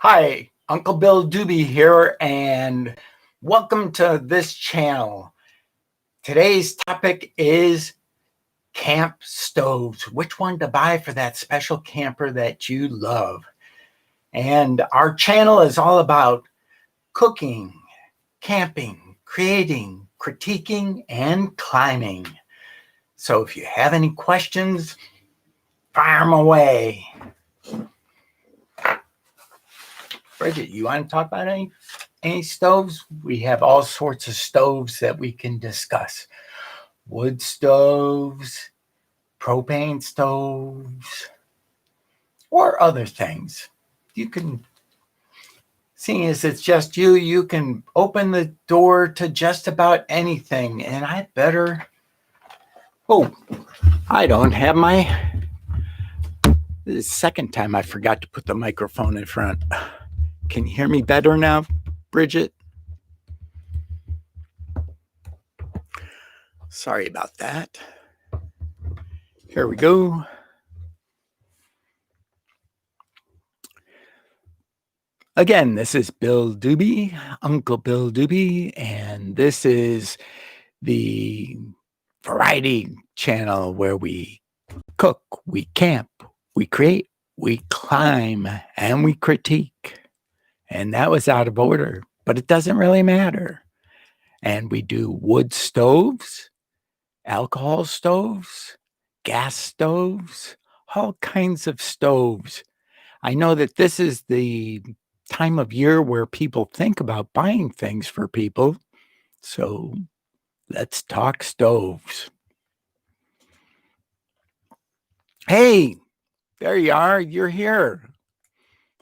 Hi, Uncle Bill Doobie here, and welcome to this channel. Today's topic is camp stoves. Which one to buy for that special camper that you love? And our channel is all about cooking, camping, creating, critiquing, and climbing. So if you have any questions, fire them away. Bridget, you want to talk about any stoves? We have all sorts of stoves that we can discuss. Wood stoves, propane stoves, or other things. You can, seeing as it's just you can open the door to just about anything. And I don't have this is the second time I forgot to put the microphone in front. Can you hear me better now, Bridget? Sorry about that. Here we go. Again, this is Bill Doobie, Uncle Bill Doobie, and this is the variety channel where we cook, we camp, we create, we climb, and we critique. And that was out of order, but it doesn't really matter. And we do wood stoves, alcohol stoves, gas stoves, all kinds of stoves. I know that this is the time of year where people think about buying things for people. So let's talk stoves. Hey, there you are. You're here.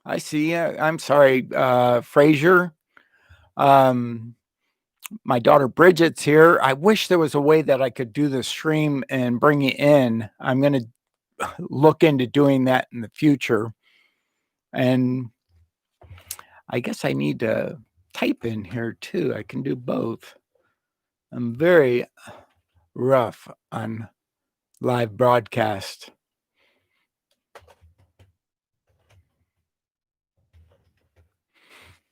I see you. I'm sorry, Frazier. My daughter Bridget's here. I wish there was a way that I could do the stream and bring you in. I'm going to look into doing that in the future. And I guess I need to type in here too. I can do both. I'm very rough on live broadcast.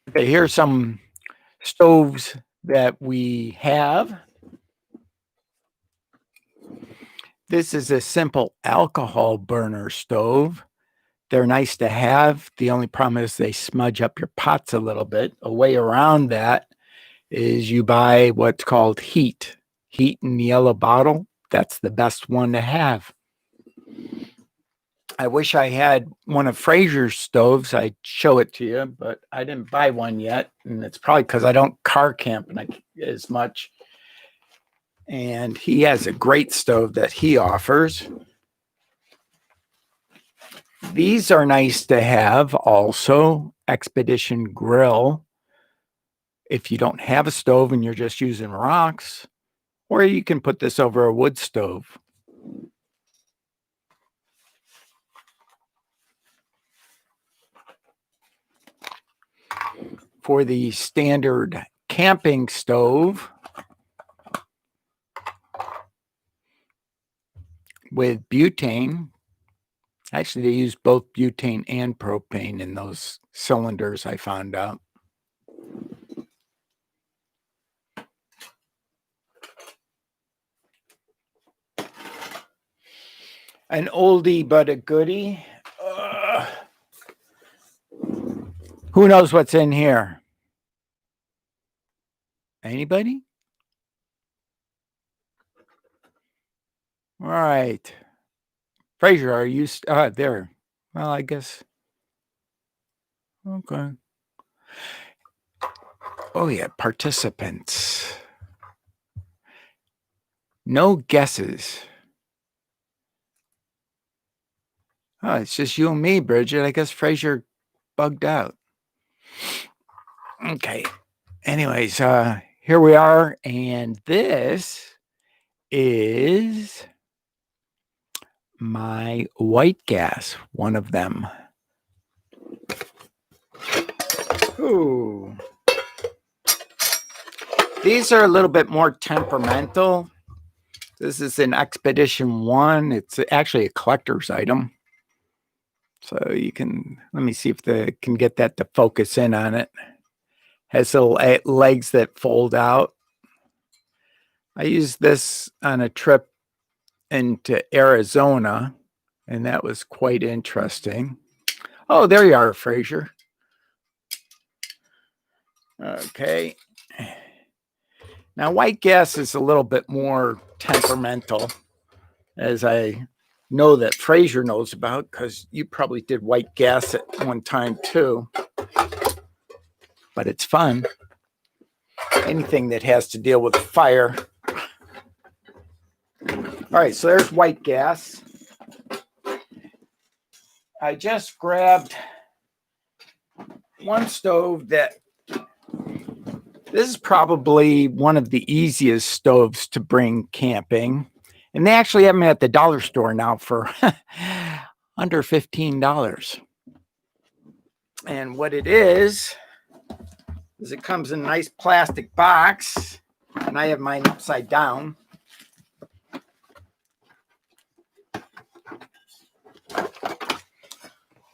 Okay, here's some stoves that we have. This is a simple alcohol burner stove. They're nice to have. The only problem is they smudge up your pots a little bit. A way around that is you buy what's called heat. Heat in the yellow bottle. That's the best one to have. I wish I had one of Frazier's stoves. I'd show it to you, but I didn't buy one yet. And it's probably because I don't car camp as much. And he has a great stove that he offers. These are nice to have also. Expedition grill. If you don't have a stove and you're just using rocks, or you can put this over a wood stove. For the standard camping stove with butane, actually they use both butane and propane in those cylinders, I found out. An oldie but a goodie. Who knows what's in here? Anybody? All right. Frazier, are you there? Well, I guess. Okay. Oh, yeah, participants. No guesses. Oh, it's just you and me, Bridget. I guess Frazier bugged out. Okay. Anyways, here we are, and this is my white gas, one of them. Ooh. These are a little bit more temperamental. This is an Expedition 1. It's actually a collector's item. So you can, let me see if they can get that to focus in on it. Has little legs that fold out. I used this on a trip into Arizona, and that was quite interesting. Oh, there you are, Fraser. Okay. Now, white gas is a little bit more temperamental, as I know that Fraser knows about, because you probably did white gas at one time too. But it's fun. Anything that has to deal with fire. All right, so there's white gas. I just grabbed one stove that, this is probably one of the easiest stoves to bring camping. And they actually have them at the dollar store now for under $15. And what it is it comes in a nice plastic box. And I have mine upside down.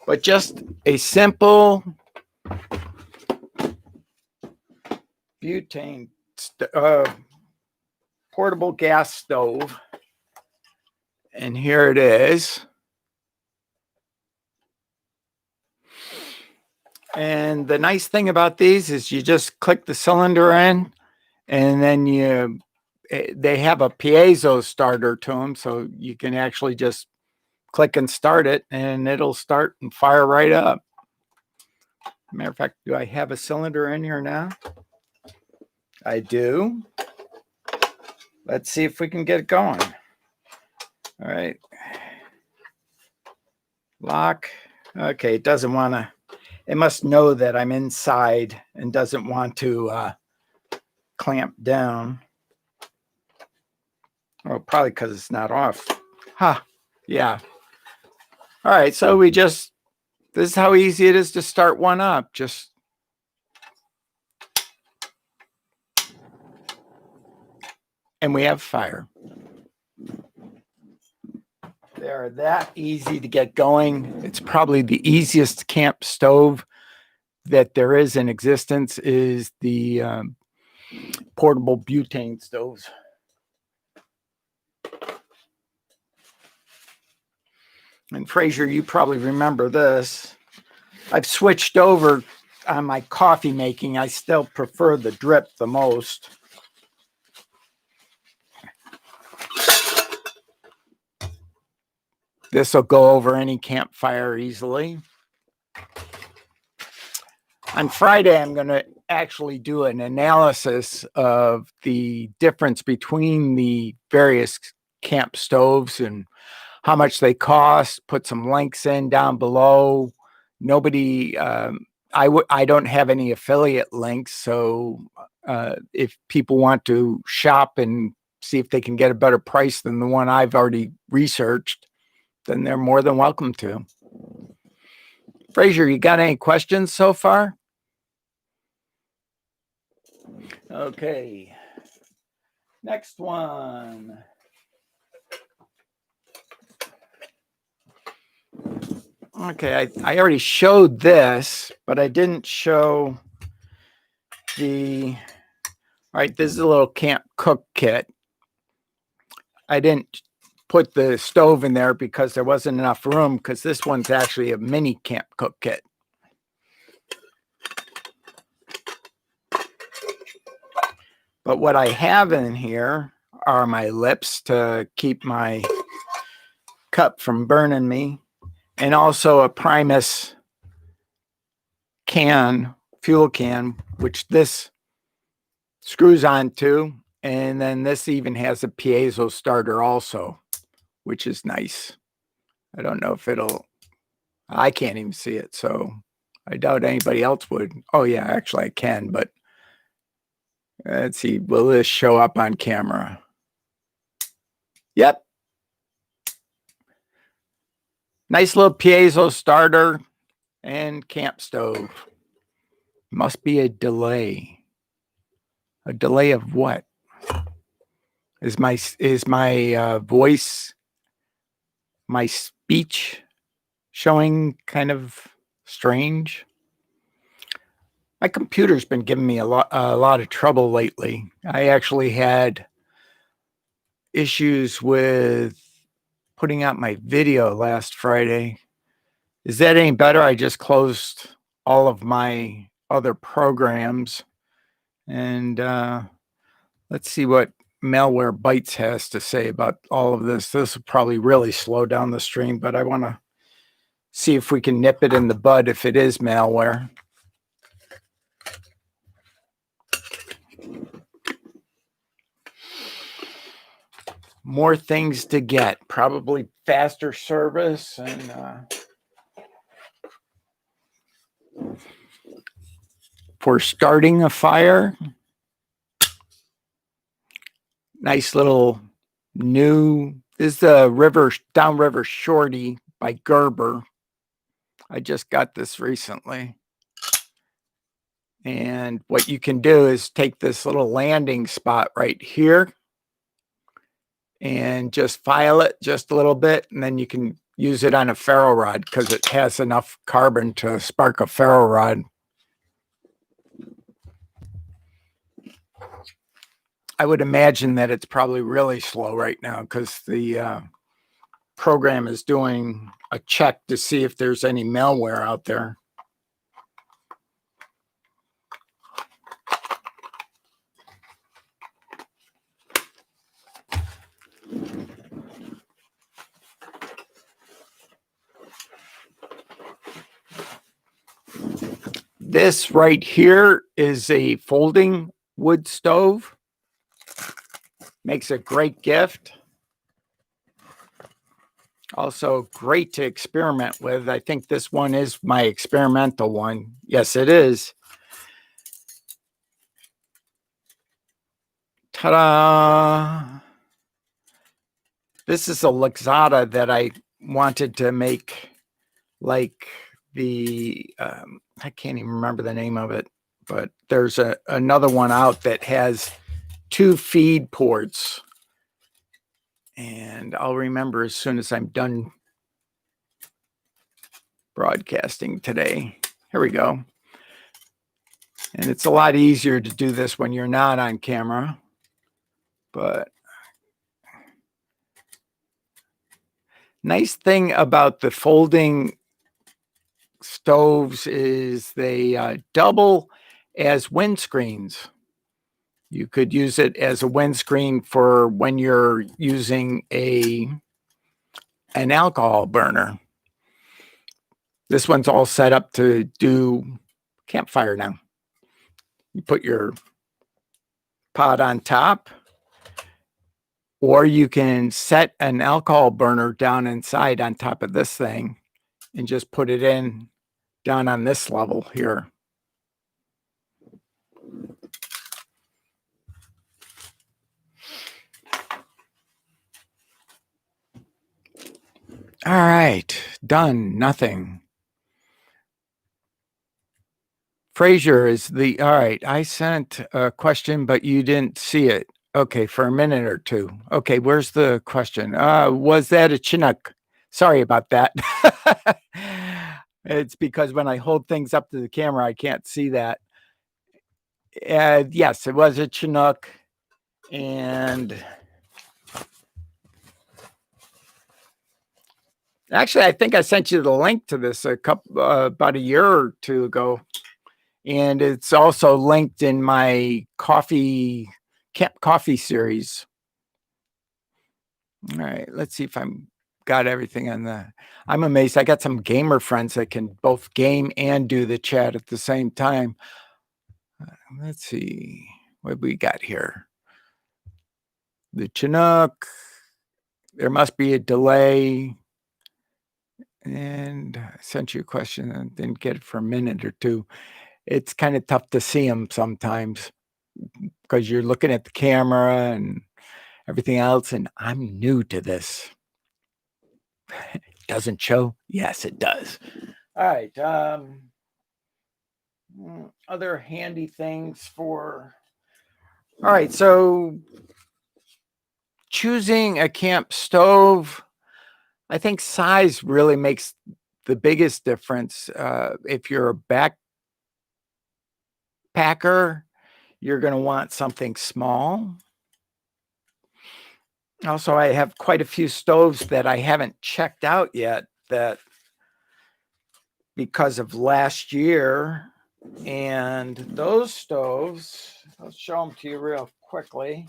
But just a simple butane portable gas stove. And here it is. And the nice thing about these is you just click the cylinder in, and then they have a piezo starter to them, so you can actually just click and start it, and it'll start and fire right up. Matter of fact, do I have a cylinder in here now? I do. Let's see if we can get it going. All right. Lock. Okay, it doesn't want to. It must know that I'm inside and doesn't want to clamp down. Oh, probably because it's not off. Huh. Yeah. All right, so this is how easy it is to start one up. Just and we have fire. They're that easy to get going. It's probably the easiest camp stove that there is in existence is the portable butane stoves. And Fraser, you probably remember this. I've switched over on my coffee making. I still prefer the drip the most. This will go over any campfire easily. On Friday, I'm going to actually do an analysis of the difference between the various camp stoves and how much they cost, put some links in down below. Nobody, I don't have any affiliate links. So if people want to shop and see if they can get a better price than the one I've already researched, then they're more than welcome to. Fraser, you got any questions so far? Okay. Next one. Okay, I already showed this, but I didn't show the, all right, this is a little camp cook kit. I didn't put the stove in there because there wasn't enough room, because this one's actually a mini camp cook kit. But what I have in here are my lips to keep my cup from burning me, and also a Primus can, fuel can, which this screws onto, and then this even has a piezo starter also, which is nice. I don't know if I can't even see it, so I doubt anybody else would. Oh yeah, actually I can, but let's see, will this show up on camera? Yep. Nice little piezo starter and camp stove. Must be a delay. A delay of what? Is my voice, my speech showing kind of strange. My computer's been giving me a lot of trouble lately. I actually had issues with putting out my video last Friday. Is that any better? I just closed all of my other programs, and let's see what Malware Bytes has to say about all of this. This will probably really slow down the stream, but I want to see if we can nip it in the bud if it is malware. More things to get, probably faster service and for starting a fire. Nice little new, this is the Downriver Shorty by Gerber. I just got this recently. And what you can do is take this little landing spot right here and just file it just a little bit, and then you can use it on a ferro rod because it has enough carbon to spark a ferro rod. I would imagine that it's probably really slow right now because the program is doing a check to see if there's any malware out there. This right here is a folding wood stove. Makes a great gift. Also great to experiment with. I think this one is my experimental one. Yes, it is. Ta-da! This is a Luxada that I wanted to make like the, I can't even remember the name of it, but there's another one out that has 2 feed ports. And I'll remember as soon as I'm done broadcasting today. Here we go. And it's a lot easier to do this when you're not on camera. But nice thing about the folding stoves is they double as windscreens. You could use it as a windscreen for when you're using an alcohol burner. This one's all set up to do campfire now. You put your pot on top, or you can set an alcohol burner down inside on top of this thing and just put it in down on this level here. All right, done, nothing. Frazier is the, all right, I sent a question, but you didn't see it. Okay, for a minute or two. Okay, where's the question? Was that a Chinook? Sorry about that. It's because when I hold things up to the camera, I can't see that. Yes, it was a Chinook. And actually, I think I sent you the link to this about a year or two ago. And it's also linked in my Camp Coffee series. All right, let's see if I'm got everything on the. I'm amazed. I got some gamer friends that can both game and do the chat at the same time. Let's see what we got here. The Chinook. There must be a delay. And I sent you a question and didn't get it for a minute or two. It's kind of tough to see them sometimes because you're looking at the camera and everything else. And I'm new to this. Doesn't show? Yes, it does. All right. Other handy things for. All right. So choosing a camp stove, I think size really makes the biggest difference. If you're a backpacker, you're going to want something small. Also, I have quite a few stoves that I haven't checked out yet that because of last year. And those stoves, I'll show them to you real quickly.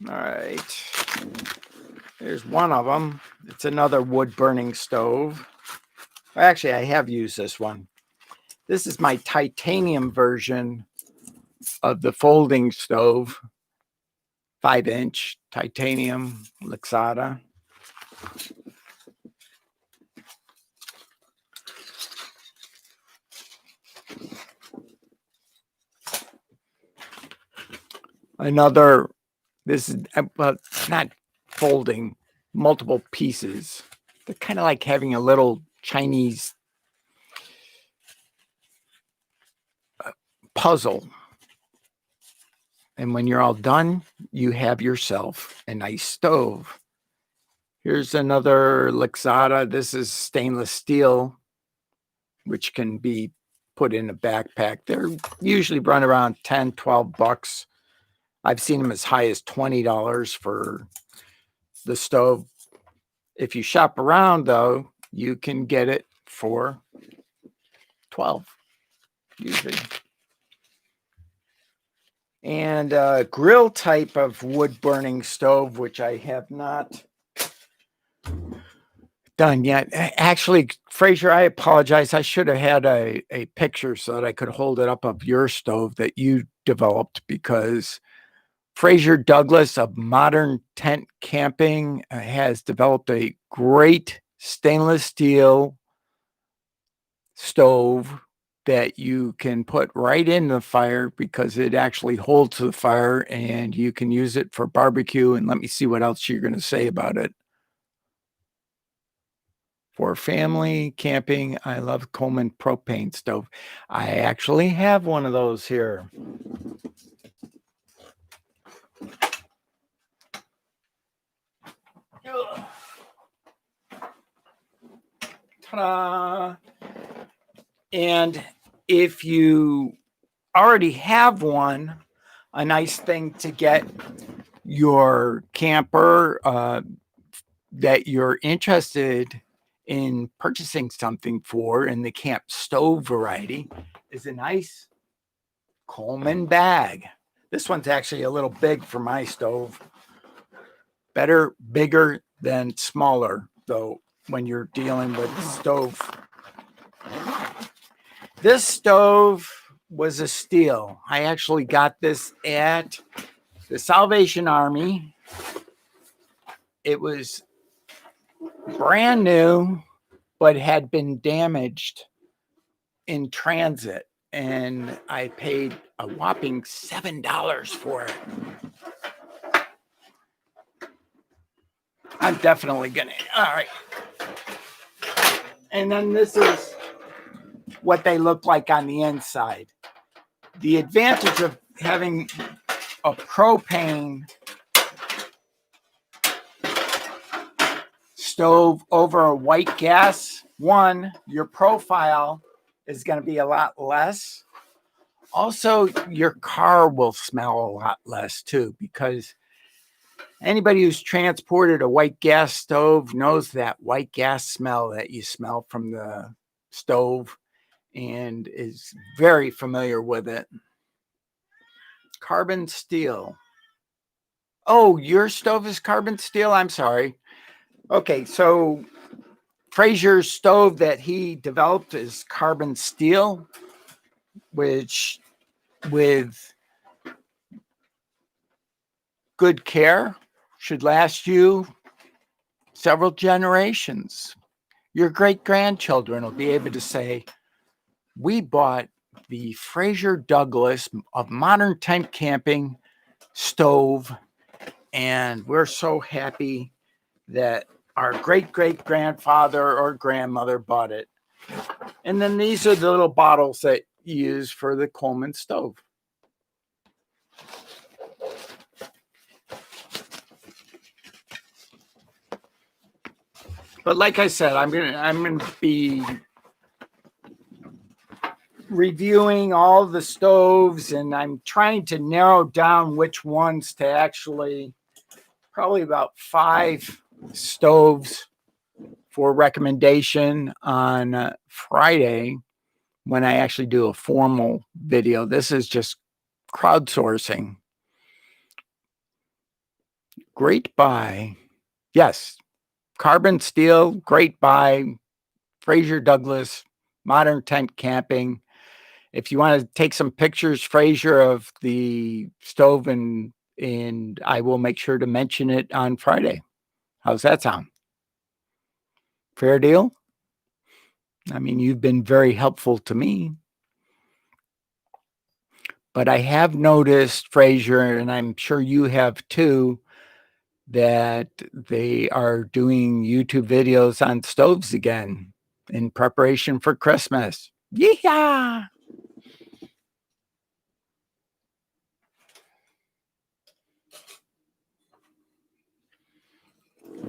All right. There's one of them. It's another wood burning stove. Actually, I have used this one. This is my titanium version of the folding stove, 5-inch titanium Luxada. Another, this is not folding, multiple pieces. They're kind of like having a little Chinese puzzle. And when you're all done, you have yourself a nice stove. Here's another Luxada. This is stainless steel, which can be put in a backpack. They're usually run around 10, 12 bucks. I've seen them as high as $20 for the stove. If you shop around, though, you can get it for 12 usually. And a grill type of wood burning stove, which I have not done yet. Actually, Fraser, I apologize. I should have had a picture so that I could hold it up of your stove that you developed, because Fraser Douglas of Modern Tent Camping has developed a great stainless steel stove that you can put right in the fire because it actually holds the fire, and you can use it for barbecue. And let me see what else you're going to say about it. For family camping, I love Coleman propane stove. I actually have one of those here. Ta-da! And if you already have one, a nice thing to get your camper that you're interested in purchasing something for in the camp stove variety is a nice Coleman bag. This one's actually a little big for my stove. Better bigger than smaller, though, when you're dealing with the stove. This stove was a steal. I actually got this at the Salvation Army. It was brand new, but had been damaged in transit, and I paid a whopping $7 for it. I'm definitely gonna. All right. And then this is what they look like on the inside. The advantage of having a propane stove over a white gas, one, your profile is going to be a lot less. Also, your car will smell a lot less too, because anybody who's transported a white gas stove knows that white gas smell that you smell from the stove and is very familiar with it. Carbon steel. Oh, your stove is carbon steel? I'm sorry. Okay, so Fraser's stove that he developed is carbon steel, which with good care should last you several generations. Your great-grandchildren will be able to say, we bought the Fraser Douglas of Modern Tent Camping stove, and we're so happy that our great-great-grandfather or grandmother bought it. And then these are the little bottles that you use for the Coleman stove. But like I said, I'm gonna be reviewing all the stoves, and I'm trying to narrow down which ones to actually, probably about 5 stoves for recommendation on Friday when I actually do a formal video. This is just crowdsourcing. Great buy. Yes. Carbon steel, great buy. Fraser Douglas, modern tent camping. If you want to take some pictures, Fraser, of the stove, and I will make sure to mention it on Friday. How's that sound? Fair deal? I mean, you've been very helpful to me. But I have noticed, Fraser, and I'm sure you have too, that they are doing YouTube videos on stoves again in preparation for Christmas. Yeah.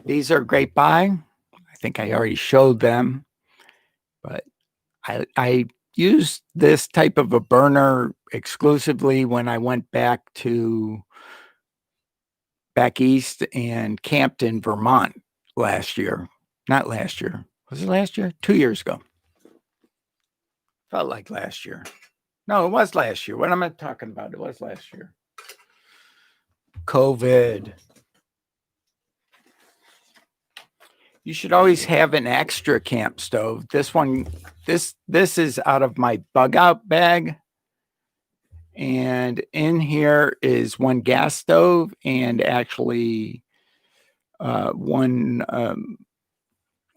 These are great buy. I think I already showed them, but I used this type of a burner exclusively when I went back east and camped in Vermont last year. Not last year. Was it last year? 2 years ago. Felt like last year. No, it was last year. What am I talking about? It was last year. COVID. You should always have an extra camp stove. This one, this is out of my bug out bag. And in here is one gas stove and actually one,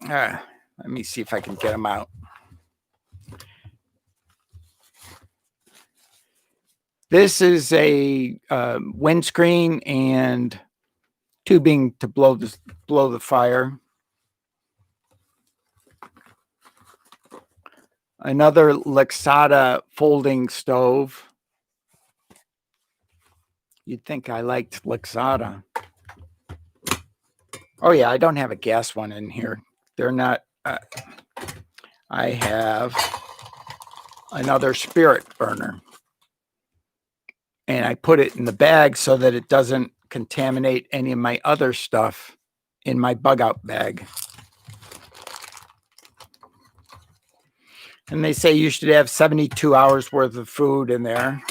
let me see if I can get them out. This is a windscreen and tubing to blow the fire. Another Luxada folding stove. You'd think I liked Luxada. Oh yeah, I don't have a gas one in here. They're not. I have another Spirit burner, and I put it in the bag so that it doesn't contaminate any of my other stuff in my bug out bag. And they say you should have 72 hours worth of food in there.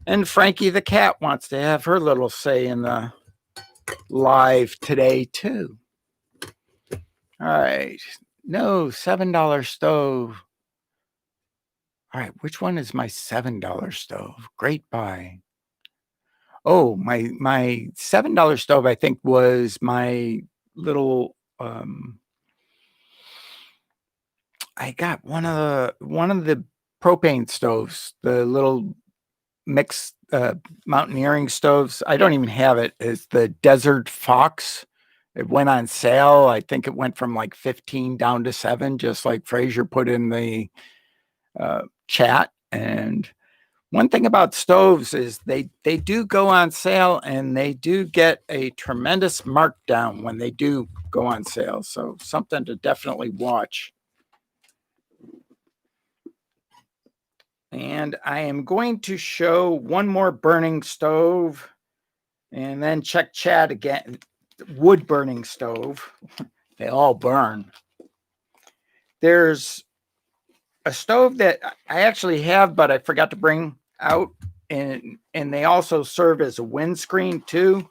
And Frankie the cat wants to have her little say in the live today too. All right. No, $7 stove. All right, which one is my $7 stove? Great buy. Oh, my $7 stove, I think, was my little I got one of the propane stoves, the little mixed mountaineering stoves. I don't even have it. It's the Desert Fox. It went on sale. I think it went from like 15 down to 7, just like Fraser put in the chat. And one thing about stoves is they do go on sale, and they do get a tremendous markdown when they do go on sale. So something to definitely watch. And I am going to show one more burning stove and then check chat again. Wood burning stove. They all burn. There's a stove that I actually have, but I forgot to bring out. And they also serve as a windscreen too,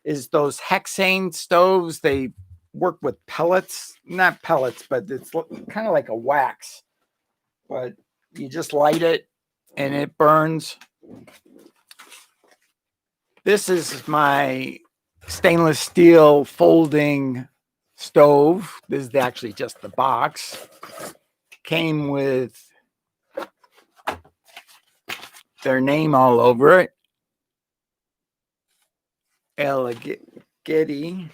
is those hexane stoves. They work with pellets, not pellets, but it's kind of like a wax, but you just light it and it burns. This is my stainless steel folding stove. This is actually just the box. Came with their name all over it. Elegiti.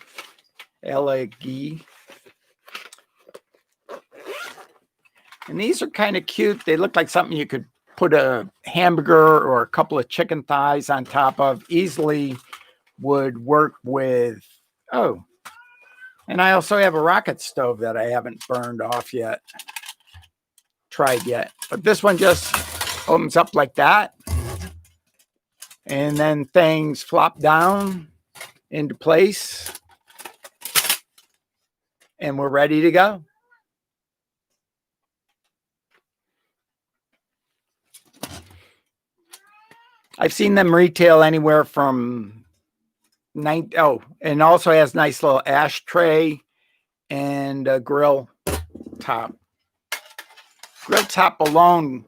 And these are kind of cute. They look like something you could put a hamburger or a couple of chicken thighs on top of. Easily would work with, oh, And I also have a rocket stove that I haven't burned off yet. Tried yet. But this one just opens up like that. And then things flop down into place. And we're ready to go. I've seen them retail anywhere from and also has nice little ashtray and a grill top. Grill top alone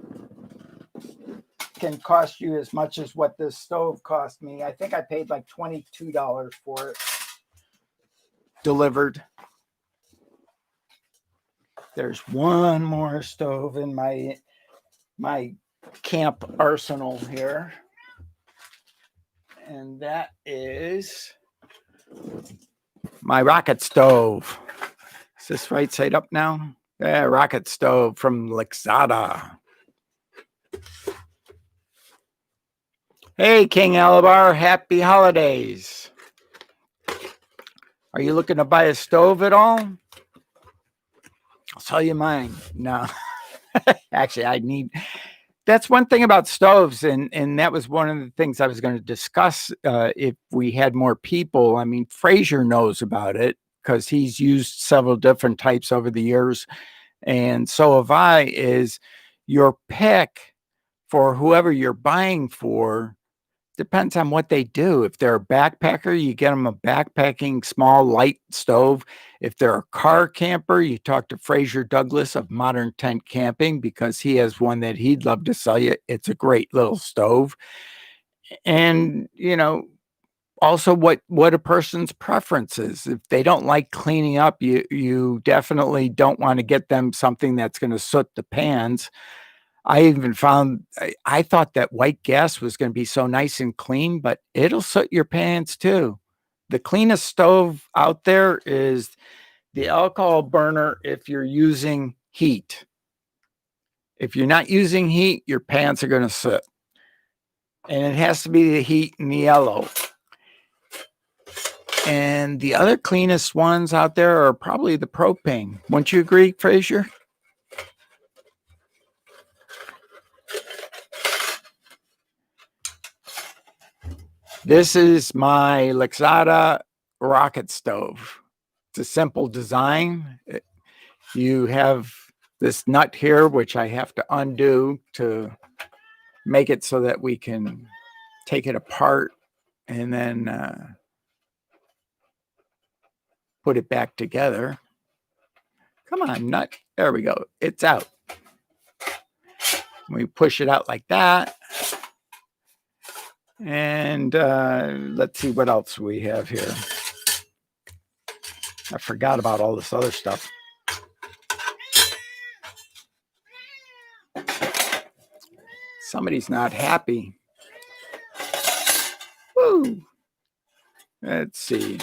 can cost you as much as what this stove cost me. I think I paid like $22 for it delivered. There's one more stove in my camp arsenal here. And that is my rocket stove. Is this right side up now? Yeah, rocket stove from Luxada. Hey, King Alabar, happy holidays. Are you looking to buy a stove at all? I'll tell you mine. No, actually, that's one thing about stoves, and that was one of the things I was going to discuss if we had more people. I mean, Fraser knows about it because he's used several different types over the years, and so have I, is your pick for whoever you're buying for depends on what they do. If they're a backpacker, you get them a backpacking small light stove. If they're a car camper, you talk to Fraser Douglas of Modern Tent Camping because he has one that he'd love to sell you. It's a great little stove. And, also what a person's preference is. If they don't like cleaning up, you definitely don't want to get them something that's going to soot the pans. I even found, I thought that white gas was going to be so nice and clean, but it'll soot your pans too. The cleanest stove out there is the alcohol burner if you're using heat. If you're not using heat, your pans are going to soot. And it has to be the heat and the yellow. And the other cleanest ones out there are probably the propane. Wouldn't you agree, Fraser? This is my Luxada rocket stove. It's a simple design. You have this nut here, which I have to undo to make it so that we can take it apart and then put it back together. Come on, nut. There we go. It's out. We push it out like that. And let's see what else we have here. I forgot about all this other stuff. Somebody's not happy. Woo. Let's see.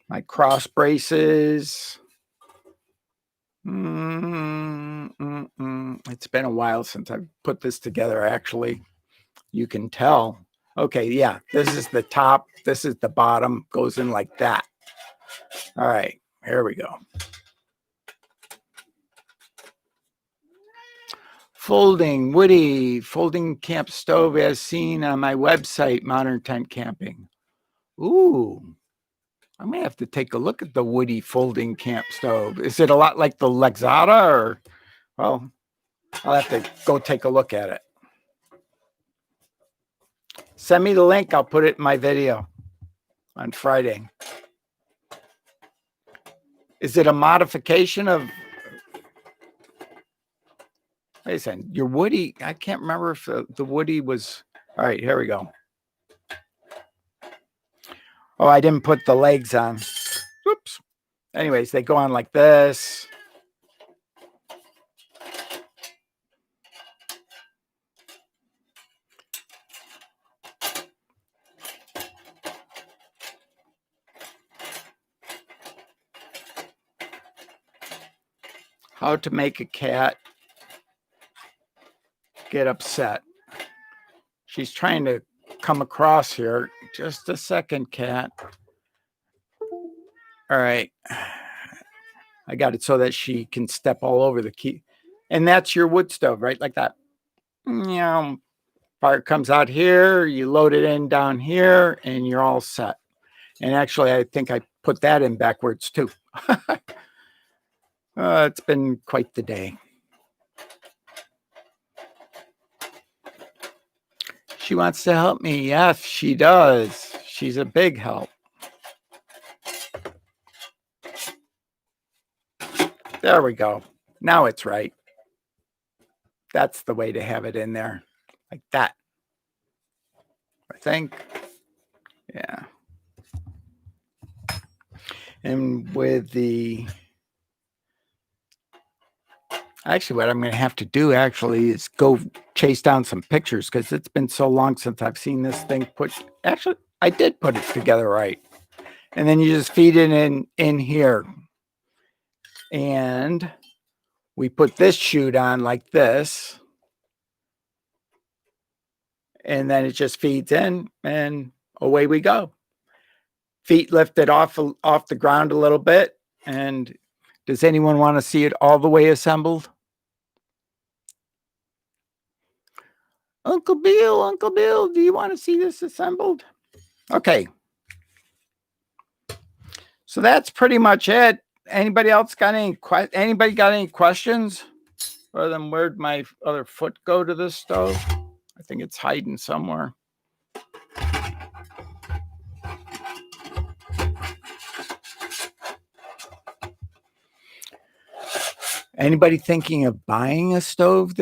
My cross braces. It's been a while since I've put this together, actually. You can tell. Okay, yeah, this is the top. This is the bottom. Goes in like that. All right, here we go. Woody folding camp stove as seen on my website, Modern Tent Camping. Ooh, I may have to take a look at the Woody folding camp stove. Is it a lot like the Luxada, or, well, I'll have to go take a look at it. Send me the link. I'll put it in my video on Friday. Is it a modification of... Wait a second. Your Woody, I can't remember if the Woody was... All right, here we go. Oh, I didn't put the legs on. Oops. Anyways, they go on like this. How to make a cat get upset. She's trying to come across here. Just a second, cat. All right. I got it so that she can step all over the key. And that's your wood stove, right? Like that. Yeah. Fire comes out here, you load it in down here, and you're all set. And actually, I think I put that in backwards too. It's been quite the day. She wants to help me. Yes, she does. She's a big help. There we go. Now it's right. That's the way to have it in there. Like that. I think. Yeah. And with the... Actually, what I'm going to have to do actually is go chase down some pictures because it's been so long since I've seen this thing put. Actually, I did put it together right. And then you just feed it in here. And we put this chute on like this. And then it just feeds in and away we go. Feet lifted off the ground a little bit. And does anyone want to see it all the way assembled? Uncle Bill, do you want to see this assembled? Okay. So that's pretty much it. Anybody else got any questions? Other than where'd my other foot go to this stove? I think it's hiding somewhere. Anybody thinking of buying a stove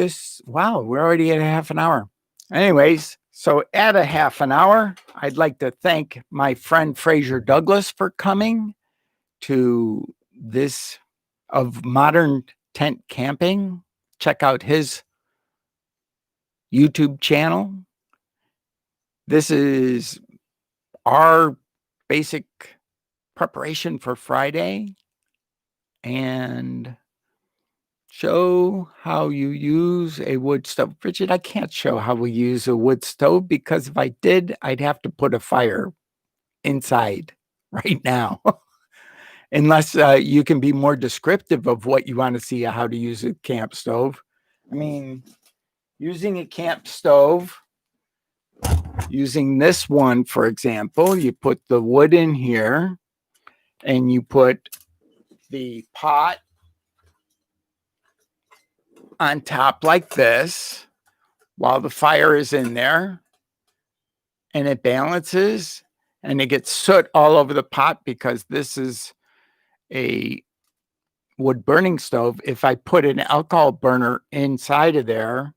wow, we're already at a half an hour. Anyways, so at a half an hour, I'd like to thank my friend Fraser Douglas for coming to this of Modern Tent Camping. Check out his YouTube channel. This is our basic preparation for Friday and show how you use a wood stove. Bridget, I can't show how we use a wood stove because if I did, I'd have to put a fire inside right now. Unless you can be more descriptive of what you want to see how to use a camp stove. I mean, using a camp stove, using this one, for example, you put the wood in here and you put the pot on top like this while the fire is in there, and it balances and it gets soot all over the pot because this is a wood burning stove. If I put an alcohol burner inside of there,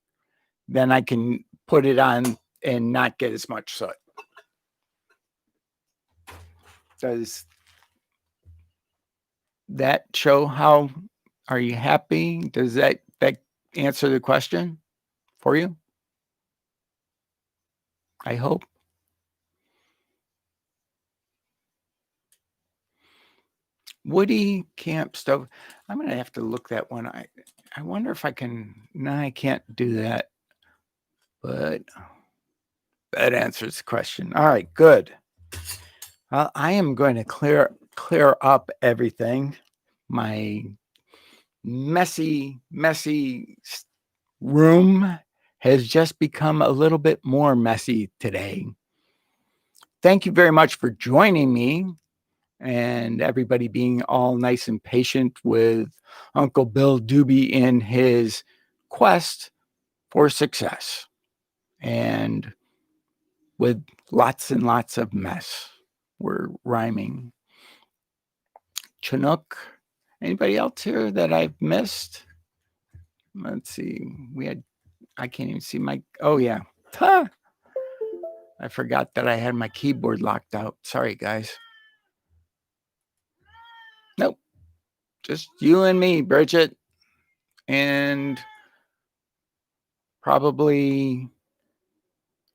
then I can put it on and not get as much soot. Does that show how? Are you happy? Does that answer the question for you? I hope. Woody camp stove. I'm going to have to look that one. I wonder if I can. No, I can't do that. But that answers the question. All right, good. Well, I am going to clear up everything. My messy room has just become a little bit more messy today. Thank you very much for joining me and everybody being all nice and patient with Uncle Bill Doobie in his quest for success and with lots and lots of mess. We're rhyming. Chinook. Anybody else here that I've missed? Let's see. I can't even see my, oh yeah. Huh. I forgot that I had my keyboard locked out. Sorry, guys. Nope. Just you and me, Bridget. And probably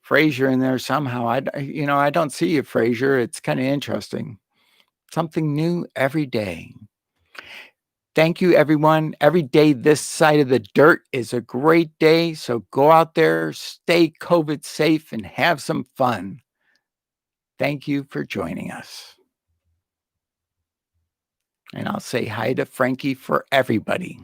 Fraser in there somehow. I don't see you, Fraser. It's kind of interesting. Something new every day. Thank you, everyone. Every day this side of the dirt is a great day. So go out there, stay COVID safe, and have some fun. Thank you for joining us. And I'll say hi to Frankie for everybody.